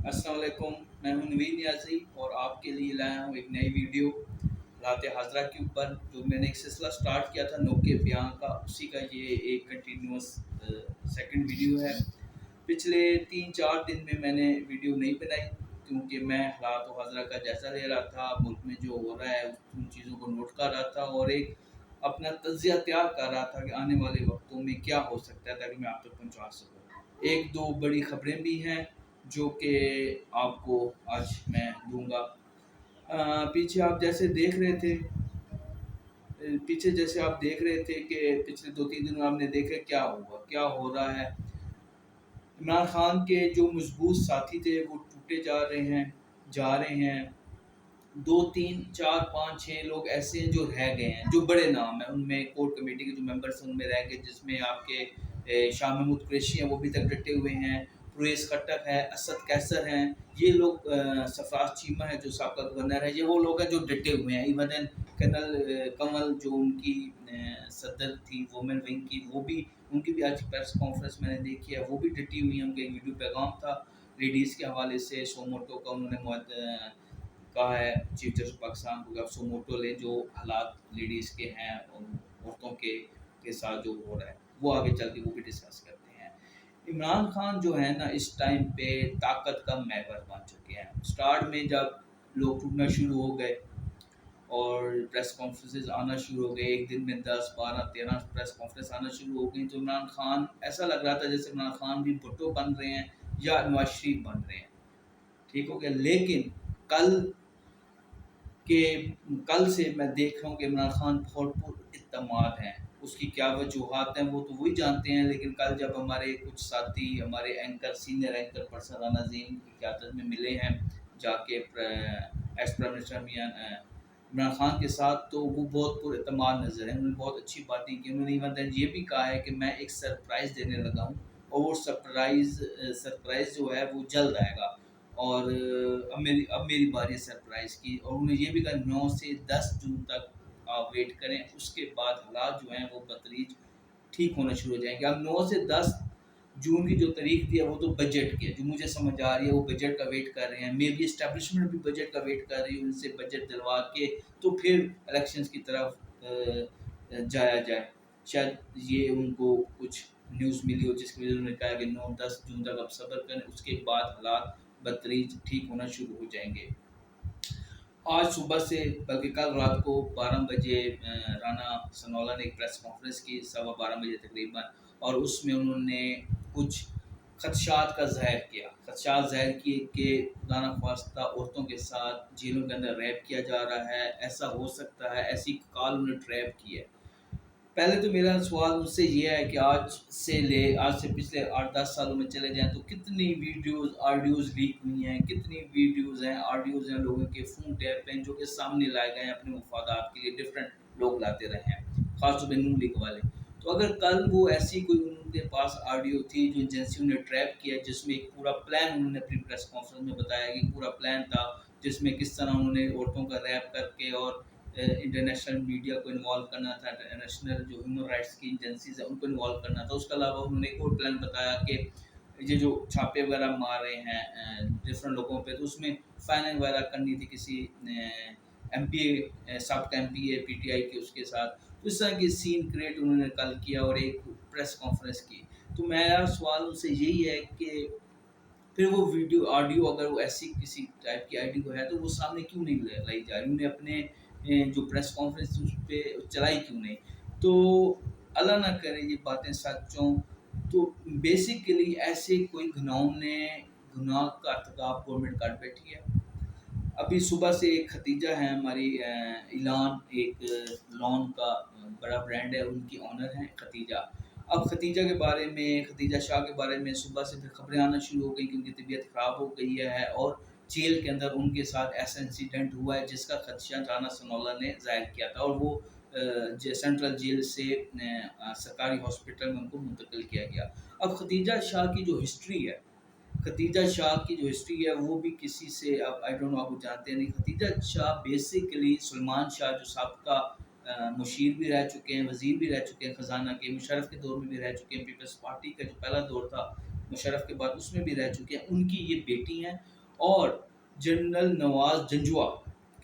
السلام علیکم، میں ہوں نوید نیازی اور آپ کے لیے لایا ہوں ایک نئی ویڈیو رات حاضرہ کے اوپر۔ جو میں نے ایک سلسلہ سٹارٹ کیا تھا نوکے بیاں کا، اسی کا یہ ایک کنٹینیوس سیکنڈ ویڈیو ہے۔ پچھلے 3-4 دن میں نے ویڈیو نہیں بنائی کیونکہ میں حالات و حاضرہ کا جائزہ لے رہا تھا، ملک میں جو ہو رہا ہے ان چیزوں کو نوٹ کر رہا تھا اور ایک اپنا تجزیہ تیار کر رہا تھا کہ آنے والے وقتوں میں کیا ہو سکتا ہے تاکہ میں آپ تک پہنچا سکوں۔ ایک دو بڑی خبریں بھی ہیں جو کہ آپ کو آج میں دوں گا۔ پیچھے آپ جیسے دیکھ رہے تھے کہ پچھلے 2-3 دنوں آپ نے دیکھا کیا ہو رہا ہے۔ عمران خان کے جو مضبوط ساتھی تھے وہ ٹوٹے جا رہے ہیں۔ 2-3-4-5-6 لوگ ایسے ہیں جو رہ گئے ہیں، جو بڑے نام ہیں، ان میں کور کمیٹی کے جو ممبرس ہیں ان میں رہ گئے، جس میں آپ کے شاہ محمود قریشی ہیں، وہ بھی تک ڈٹے ہوئے ہیں، پرویز خٹک ہے، اسد کیسر ہیں، یہ لوگ سرفراز چیمہ ہے جو سابقہ گورنر ہے، یہ وہ لوگ ہیں جو ڈٹے ہوئے ہیں۔ ایون کرنل کنول جو ان کی صدر تھی وومن ونگ کی، وہ بھی ان کی بھی آج پریس کانفرنس میں نے دیکھی ہے، وہ بھی ڈٹی ہوئی ہیں۔ ان کے ایک ویڈیو پیغام تھا لیڈیز کے حوالے سے، سوموٹو کا انہوں نے کہا ہے چیف جسٹس پاکستان کو کہ آپ سوموٹو لیں، جو حالات لیڈیز کے ہیں اور عورتوں کے ساتھ جو ہو رہا ہے وہ آگے چل کے وہ بھی ڈسکس کرتے ہیں۔ عمران خان جو ہے نا اس ٹائم پہ طاقت کا محور بن چکے ہیں۔ سٹارٹ میں جب لوگ ٹوٹنا شروع ہو گئے اور پریس کانفرنسز آنا شروع ہو گئے، ایک دن میں 10-12-13 پریس کانفرنس آنا شروع ہو گئی، تو عمران خان ایسا لگ رہا تھا جیسے عمران خان بھی بھٹو بن رہے ہیں یا نواز شریف بن رہے ہیں۔ ٹھیک ہو گیا، لیکن کل سے میں دیکھ رہا ہوں کہ عمران خان بہت پر اعتماد ہیں۔ اس کی کیا وجوہات ہیں وہ تو وہی جانتے ہیں، لیکن کل جب ہمارے کچھ ساتھی، ہمارے سینئر اینکر پرسن رانا عظیم کی قیادت میں ملے ہیں جا کے ex prime minister Imran Khan کے ساتھ، تو وہ بہت پر اعتماد نظر ہیں۔ انہوں نے بہت اچھی باتیں کی، انہوں نے ایون یہ بھی کہا ہے کہ میں ایک سرپرائز دینے لگا ہوں اور وہ سرپرائز جو ہے وہ جلد آئے گا، اور اب میری باری ہے سرپرائز کی۔ اور انہوں نے یہ بھی کہا 9 سے 10 جون تک آپ ویٹ کریں، اس کے بعد حالات جو ہیں وہ بتدریج ٹھیک ہونا شروع ہو جائیں گے۔ اب 9 سے 10 جون کی جو تاریخ دی ہے وہ تو بجٹ کی ہے، جو مجھے سمجھ آ رہی ہے وہ بجٹ کا ویٹ کر رہے ہیں، مے بی اسٹیبلشمنٹ بھی بجٹ کا ویٹ کر رہی ہے، ان سے بجٹ دلوا کے تو پھر الیکشنز کی طرف جایا جائے۔ شاید یہ ان کو کچھ نیوز ملی ہو جس کی وجہ سے انہوں نے کہا کہ 9-10 جون تک اب صبر کریں، اس کے بعد حالات بتدریج ٹھیک ہونا شروع ہو جائیں گے۔ آج صبح سے بلکہ کل رات کو 12 بجے رانا ثناءاللہ نے ایک پریس کانفرنس کی 12:15 بجے تقریباً، اور اس میں انہوں نے کچھ خدشات ظاہر کیے کہ خدا نخواستہ عورتوں کے ساتھ جیلوں کے اندر ریپ کیا جا رہا ہے، ایسا ہو سکتا ہے، ایسی کال انہوں نے ٹریپ کی ہے۔ پہلے تو میرا سوال مجھ سے یہ ہے کہ آج سے پچھلے 8-10 سالوں میں چلے جائیں تو کتنی ویڈیوز آڈیوز لیک ہوئی ہیں، کتنی ویڈیوز ہیں آڈیوز ہیں لوگوں کے فون ٹیپ ہیں جو کہ سامنے لائے گئے ہیں اپنے مفادات کے لیے، ڈفرینٹ لوگ لاتے رہے ہیں، خاص طور پہ نون لیگ والے۔ تو اگر کل وہ ایسی کوئی ان کے پاس آڈیو تھی جو ایجنسیوں نے ٹریپ کیا، جس میں ایک پورا پلان انہوں نے اپنی پریس کانفرنس میں بتایا کہ پورا پلان تھا جس میں کس طرح انہوں نے عورتوں کا ریپ کر کے اور انٹرنیشنل میڈیا کو انوالو کرنا تھا، انٹرنیشنل جو ہیومن رائٹس کی ایجنسیز ہیں ان کو انوالو کرنا تھا۔ اس کے علاوہ انہوں نے ایک اور پلان بتایا کہ یہ جو چھاپے وغیرہ مار رہے ہیں ڈفرینٹ لوگوں پہ، تو اس میں فائننگ وغیرہ کرنی تھی کسی ایم پی اے، سابقہ M P a P T I کے اس کے ساتھ، تو اس طرح کی سین کریٹ انہوں نے کل کیا اور ایک پریس کانفرنس کی۔ تو میرا سوال ان سے یہی ہے کہ پھر وہ ویڈیو آڈیو اگر وہ ایسی کسی ٹائپ کی آڈیو ہے تو وہ سامنے کیوں نہیں لائی جا رہی، انہیں اپنے جو پریس کانفرنس اس پہ چلائی کیوں نہیں؟ تو اللہ نہ کرے یہ باتیں سچ ہوں، تو بیسیکلی ایسے کوئی گناہ کا ارتکاب گورنمنٹ کر بیٹھی ہے۔ ابھی صبح سے ایک ختیجہ ہے ہماری، اعلان ایک لون کا بڑا برانڈ ہے، ان کی آنر ہیں ختیجہ۔ اب ختیجہ شاہ کے بارے میں صبح سے پھر خبریں آنا شروع ہو گئی کہ ان کی طبیعت خراب ہو گئی ہے اور جیل کے اندر ان کے ساتھ ایسا انسیڈنٹ ہوا ہے جس کا خدشہ رانا ثناءاللہ نے ظاہر کیا تھا، اور وہ سینٹرل جیل سے سرکاری ہاسپٹل میں ان کو منتقل کیا گیا۔ اب ختیجہ شاہ کی جو ہسٹری ہے وہ بھی کسی سے، اب آئی ڈونٹ نو آپ جانتے ہیں نہیں، ختیجہ شاہ بیسیکلی سلمان شاہ جو سابقہ مشیر بھی رہ چکے ہیں، وزیر بھی رہ چکے ہیں خزانہ کے، مشرف کے دور میں بھی رہ چکے ہیں، پیپلز پارٹی کا جو پہلا دور تھا مشرف کے بعد اس میں بھی رہ چکے ہیں، ان کی یہ بیٹی ہیں، اور جنرل نواز جنجوا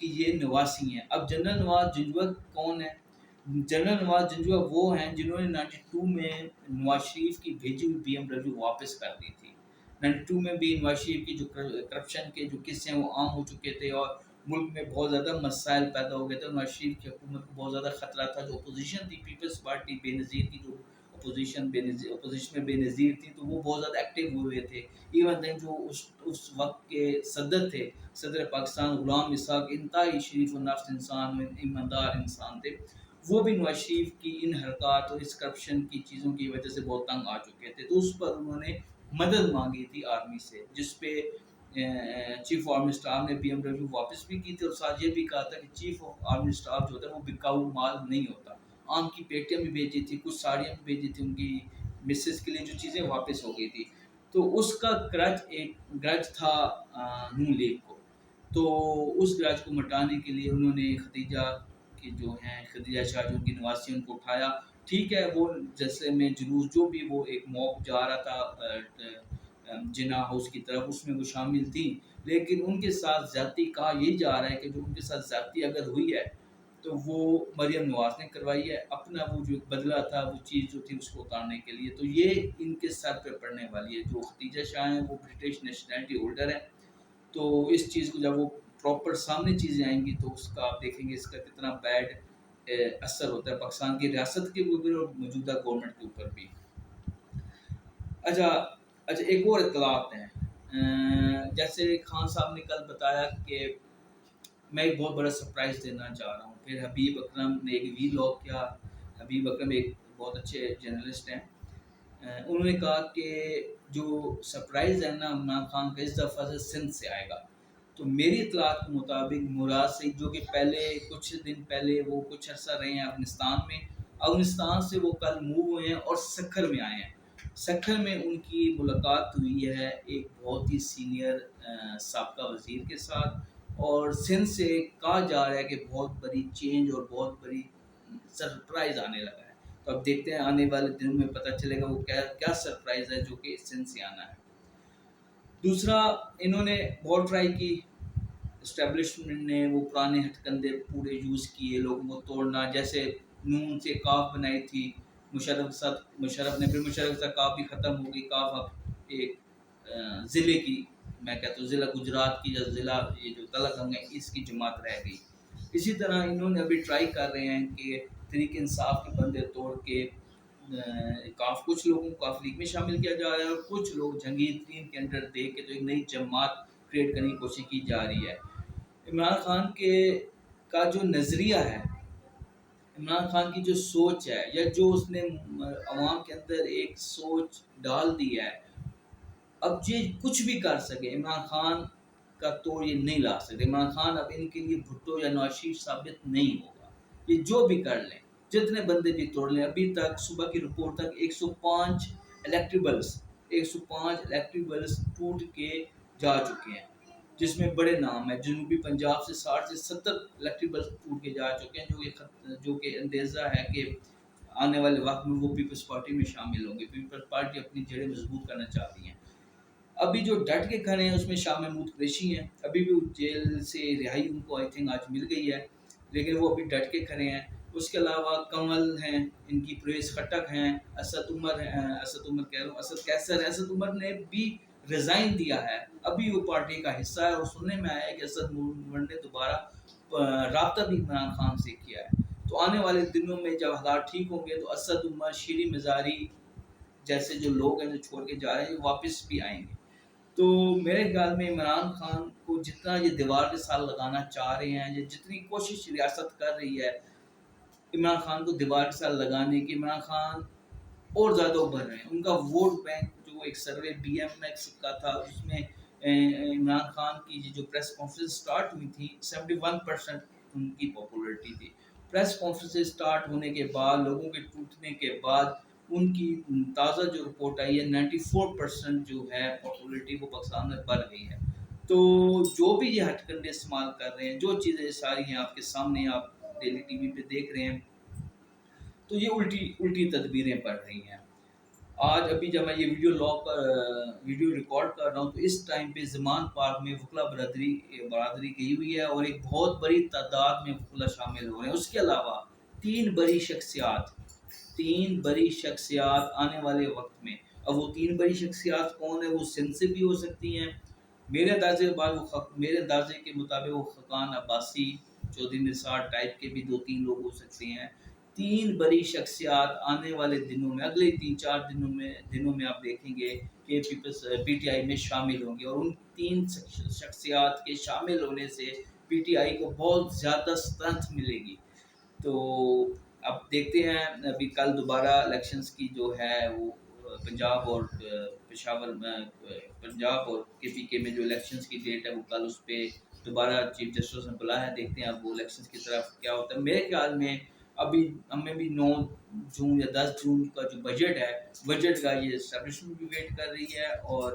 کی یہ نواسی ہیں۔ اب جنرل نواز جنجوا کون ہے؟ جنرل نواز جنجوا وہ ہیں جنہوں نے 92 میں نواز شریف کی بھیجی ہوئی BMW واپس کر دی تھی۔ 92 میں بھی نواز شریف کی جو کرپشن کے جو قصے ہیں وہ عام ہو چکے تھے، اور ملک میں بہت زیادہ مسائل پیدا ہو گئے تھے۔ نواز شریف کی حکومت کو بہت زیادہ خطرہ تھا۔ جو اپوزیشن تھی پیپلز پارٹی بے نظیر کی، جو اپوزیشن میں بے نظیر تھی، تو وہ بہت زیادہ ایکٹیو ہوئے تھے۔ ایون دین جو اس وقت کے صدر تھے، صدر پاکستان غلام اسحاق، انتہائی شریف و نفس انسان، ایماندار انسان تھے، وہ بھی نواز شریف کی ان حرکات اور اس کرپشن کی چیزوں کی وجہ سے بہت تنگ آ چکے تھے۔ تو اس پر انہوں نے مدد مانگی تھی آرمی سے، جس پہ چیف آف آرمی اسٹاف نے BMW واپس بھی کی تھی، اور ساتھ یہ بھی کہا تھا کہ چیف آف آرمی اسٹاف جو ہوتا ہے وہ بکاؤ مال نہیں ہوتا۔ آم کی پیٹیاں بھی بھیجی تھی، کچھ ساڑیاں بھی بھیجی تھی ان کی مسز کے لیے، جو چیزیں واپس ہو گئی تھی۔ تو اس کا گرج تھا نون لیگ کو، تو اس گرج کو مٹانے کے لیے انہوں نے ختیجہ کی جو ہیں، ختیجہ شاہ جو ان کی نواسی، ان کو اٹھایا۔ ٹھیک ہے، وہ جلسے میں جلوس جو بھی وہ ایک موب جا رہا تھا جناح ہاؤس کی طرف، اس میں وہ شامل تھی، لیکن ان کے ساتھ زیادتی کہا یہی جا رہا ہے کہ جو ان کے ساتھ زیادتی اگر ہوئی ہے تو وہ مریم نواز نے کروائی ہے، اپنا وہ جو بدلہ تھا، وہ چیز جو تھی اس کو اتارنے کے لیے۔ تو یہ ان کے سر پہ پڑنے والی ہے۔ جو ختیجہ شاہ ہیں وہ برٹش نیشنلٹی ہولڈر ہیں، تو اس چیز کو جب وہ پراپر سامنے چیزیں آئیں گی تو اس کا آپ دیکھیں گے اس کا کتنا بیڈ اثر ہوتا ہے پاکستان کی ریاست کے اوپر اور موجودہ گورنمنٹ کے اوپر بھی۔ اچھا ایک اور اطلاعات ہیں، جیسے خان صاحب نے کل بتایا کہ میں ایک بہت بڑا سرپرائز دینا چاہ رہا ہوں۔ پھر حبیب اکرم نے ایک وی لاگ کیا۔ حبیب اکرم ایک بہت اچھے جرنلسٹ ہیں، انہوں نے کہا کہ جو سرپرائز ہے نا عمران خان کا، اس دفعہ سے سندھ سے آئے گا۔ تو میری اطلاعات کے مطابق مراد سعید جو کہ پہلے کچھ دن پہلے وہ کچھ عرصہ رہے ہیں افغانستان میں، افغانستان سے وہ کل موو ہوئے ہیں اور سکھر میں آئے ہیں۔ سکھر میں ان کی ملاقات ہوئی ہے ایک بہت ہی سینئر سابقہ وزیر کے ساتھ، اور سندھ سے کہا جا رہا ہے کہ بہت بڑی چینج اور بہت بڑی سرپرائز آنے لگا ہے۔ تو اب دیکھتے ہیں آنے والے دنوں میں پتہ چلے گا وہ کیا سرپرائز ہے جو کہ سندھ سے آنا ہے۔ دوسرا، انہوں نے بہت ٹرائی کی، اسٹیبلشمنٹ نے وہ پرانے ہتھ کنڈے پورے یوز کیے لوگوں کو توڑنا، جیسے نون سے کاف بنائی تھی مشرف نے، پھر مشرف کے ساتھ کاف بھی ختم ہو گئی، کاف اب ایک ضلع کی، میں کہتا ہوں ضلع گجرات کی، یا ضلع یہ جو تلنگانہ ہے اس کی جماعت رہ گئی۔ اسی طرح انہوں نے ابھی ٹرائی کر رہے ہیں کہ تحریک انصاف کے بندے توڑ کے کچھ لوگوں کو کاف لیگ میں شامل کیا جا رہا ہے، اور کچھ لوگ جہانگیر ترین کے انڈر دے کے تو ایک نئی جماعت کریٹ کرنے کی کوشش کی جا رہی ہے۔ عمران خان کا جو نظریہ ہے، عمران خان کی جو سوچ ہے، یا جو اس نے عوام کے اندر ایک سوچ ڈال دی ہے، اب یہ کچھ بھی کر سکے عمران خان کا توڑ یہ نہیں لا سکتے۔ عمران خان اب ان کے لیے بھٹو یا نواز شریف ثابت نہیں ہوگا، یہ جو بھی کر لیں، جتنے بندے بھی توڑ لیں۔ ابھی تک صبح کی رپورٹ تک 105 الیکٹریبلز ٹوٹ کے جا چکے ہیں، جس میں بڑے نام ہیں۔ جنوبی پنجاب سے 60 سے 70 الیکٹریبلز ٹوٹ کے جا چکے ہیں، جو کہ اندیزہ ہے کہ آنے والے وقت میں وہ پیپلز پارٹی میں شامل ہوں گے۔ پیپلز پارٹی اپنی جڑیں مضبوط کرنا چاہتی ہیں۔ ابھی جو ڈٹ کے کھڑے ہیں اس میں شاہ محمود قریشی ہیں، ابھی بھی جیل سے رہائی ان کو آئی تھنک آج مل گئی ہے، لیکن وہ ابھی ڈٹ کے کھڑے ہیں۔ اس کے علاوہ کنول ہیں ان کی، پرویز خٹک ہیں، اسد عمر کیسر ہے۔ اسد عمر نے بھی ریزائن دیا ہے، ابھی وہ پارٹی کا حصہ ہے، اور سننے میں آیا ہے کہ اسد عمر نے دوبارہ رابطہ بھی عمران خان سے کیا ہے۔ تو آنے والے دنوں میں جب حالات ٹھیک ہوں گے تو اسد عمر، شیریں مزاری جیسے جو لوگ ہیں جو چھوڑ کے جا رہے ہیں واپس بھی آئیں گے۔ تو میرے خیال میں عمران خان کو جتنا یہ دیوار کے ساتھ لگانا چاہ رہے ہیں، یا جتنی کوشش ریاست کر رہی ہے عمران خان کو دیوار کے ساتھ لگانے کی، عمران خان اور زیادہ ابھر رہے ہیں۔ ان کا ووٹ بینک جو ایک سروے BMX کا تھا، اس میں عمران خان کی جو پریس کانفرنس سٹارٹ ہوئی تھی 71% ان کی پاپولرٹی تھی۔ پریس کانفرنس سٹارٹ ہونے کے بعد، لوگوں کے ٹوٹنے کے بعد، ان کی تازہ جو رپورٹ آئی ہے 94% جو ہے پاپولرٹی وہ پاکستان میں بڑھ گئی ہے۔ تو جو بھی یہ ہتھ کنڈے استعمال کر رہے ہیں، جو چیزیں ساری ہیں آپ کے سامنے، آپ ڈیلی TV پہ دیکھ رہے ہیں، تو یہ الٹی تدبیریں پڑ رہی ہیں۔ آج ابھی جب میں یہ ویڈیو ریکارڈ کر رہا ہوں تو اس ٹائم پہ زمان پارک میں وکلا برادری گئی ہوئی ہے اور ایک بہت بڑی تعداد میں وکلا شامل ہو رہے ہیں. اس کے علاوہ تین بڑی شخصیات آنے والے وقت میں. اب وہ تین بڑی شخصیات کون ہیں؟ وہ سندھ سے بھی ہو سکتی ہیں. میرے اندازے کے مطابق وہ خاقان عباسی چودھری نثار ٹائپ کے بھی دو تین لوگ ہو سکتے ہیں. تین بڑی شخصیات آنے والے دنوں میں، اگلے 3-4 دنوں میں آپ دیکھیں گے کہ پی ٹی آئی میں شامل ہوں گے، اور ان تین شخصیات کے شامل ہونے سے پی ٹی آئی کو بہت زیادہ اسٹرینتھ ملے گی. تو اب دیکھتے ہیں، ابھی کل دوبارہ الیکشنز کی جو ہے وہ پنجاب اور پشاور میں، پنجاب اور کے پی میں جو الیکشنز کی ڈیٹ ہے وہ کل، اس پہ دوبارہ چیف جسٹس نے بلایا ہے. دیکھتے ہیں اب وہ الیکشنز کی طرف کیا ہوتا ہے. میرے خیال میں ابھی ہمیں بھی 9 جون یا 10 جون کا جو بجٹ کا یہ اسٹیبلشمنٹ بھی ویٹ کر رہی ہے، اور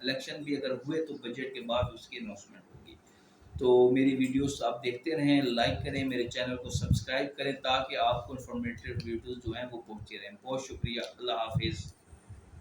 الیکشن بھی اگر ہوئے تو بجٹ کے بعد اس کی اناؤنسمنٹ ہوگی. تو میری ویڈیوز آپ دیکھتے رہیں، لائک کریں، میرے چینل کو سبسکرائب کریں تاکہ آپ کو انفارمیٹیو ویڈیوز جو ہیں وہ پہنچتے رہیں. بہت شکریہ، اللہ حافظ.